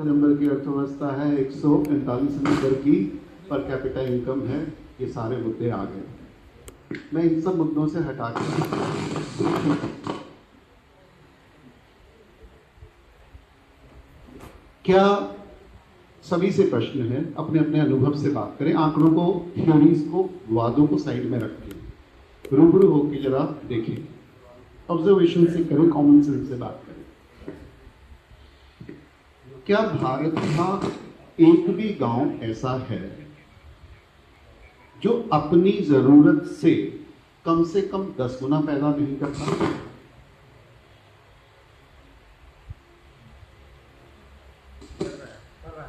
Number की अर्थव्यवस्था है, 145 नंबर की पर कैपिटा इनकम है। ये सारे मुद्दे आ गए। मैं इन सब मुद्दों से हटा के क्या सभी से प्रश्न है, अपने अपने अनुभव से बात करें, आंकड़ों को, थ्योरीज को, वादों को साइड में रख के रूबरू होकर जरा देखें, ऑब्जर्वेशन से करें, कॉमन सेंस से बात करें। क्या भारत का एक भी गांव ऐसा है जो अपनी जरूरत से कम 10 गुना पैदा नहीं करता?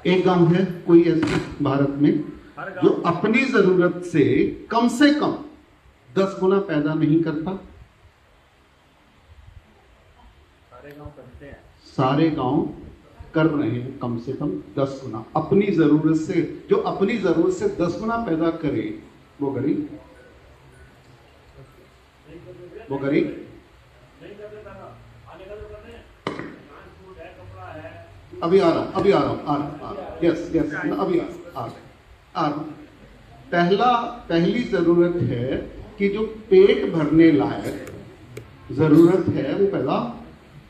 एक गांव है कोई ऐसा भारत में जो अपनी जरूरत से कम 10 गुना पैदा नहीं करता? सारे गांव कर रहे हैं कम से कम 10 गुना अपनी जरूरत से। जो अपनी जरूरत से 10 गुना पैदा करे वो गरीब, वो गरीब। अभी आ रहा हूं, यस, अभी आ रहा हूं। पहली जरूरत है कि जो पेट भरने लायक जरूरत है वो पैदा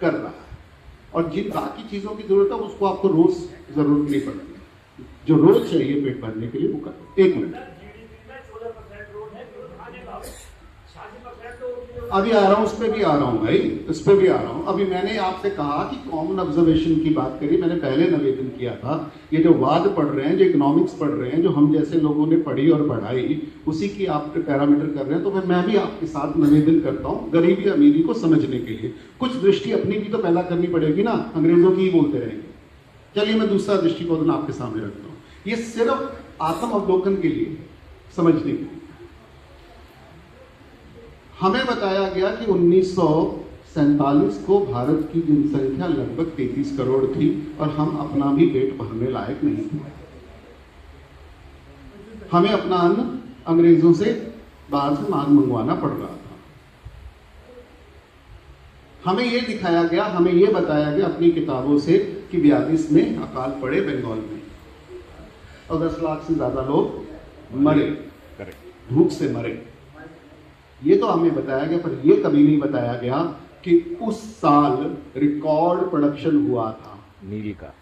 कर रहा है, और जिन बाकी चीजों की जरूरत है उसको आपको रोज जरूरत नहीं पड़ती। जो रोज चाहिए पेट भरने के लिए वो कर। एक मिनट, अभी आ रहा हूं, उस पर भी आ रहा हूं भाई, उस पर भी आ रहा हूं। अभी मैंने आपसे कहा कि कॉमन ऑब्जर्वेशन की बात करी, मैंने पहले निवेदन किया था। ये जो वाद पढ़ रहे हैं, जो इकोनॉमिक्स पढ़ रहे हैं, जो हम जैसे लोगों ने पढ़ी और पढ़ाई, उसी की आप पैरामीटर कर रहे हैं, तो फिर मैं भी आपके साथ निवेदन करता हूं गरीबी अमीरी को समझने के लिए। कुछ दृष्टि अपनी भी तो पैदा करनी पड़ेगी ना, अंग्रेजों की ही बोलते रहेंगे। चलिए मैं दूसरा दृष्टिकोण आपके सामने रखता हूँ। ये सिर्फ आत्म अवलोकन के लिए, समझने के लिए। हमें बताया गया कि 1947 को भारत की जनसंख्या लगभग 33 करोड़ थी और हम अपना भी पेट भरने लायक नहीं थे। हमें अपना अन्न अंग्रेजों से बाहर से मांग मंगवाना पड़ रहा था। हमें यह दिखाया गया, हमें यह बताया गया अपनी किताबों से कि 42 में अकाल पड़े बंगाल में और 10 लाख से ज्यादा लोग मरे, भूख से मरे। ये तो हमें बताया गया, पर यह कभी नहीं बताया गया कि उस साल रिकॉर्ड प्रोडक्शन हुआ था नील का,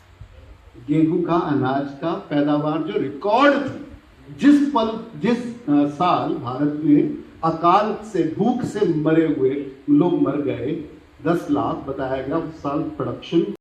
गेहूं का, अनाज का पैदावार जो रिकॉर्ड थी। जिस साल भारत में अकाल से, भूख से मरे हुए लोग मर गए 10 लाख, बताया गया उस साल प्रोडक्शन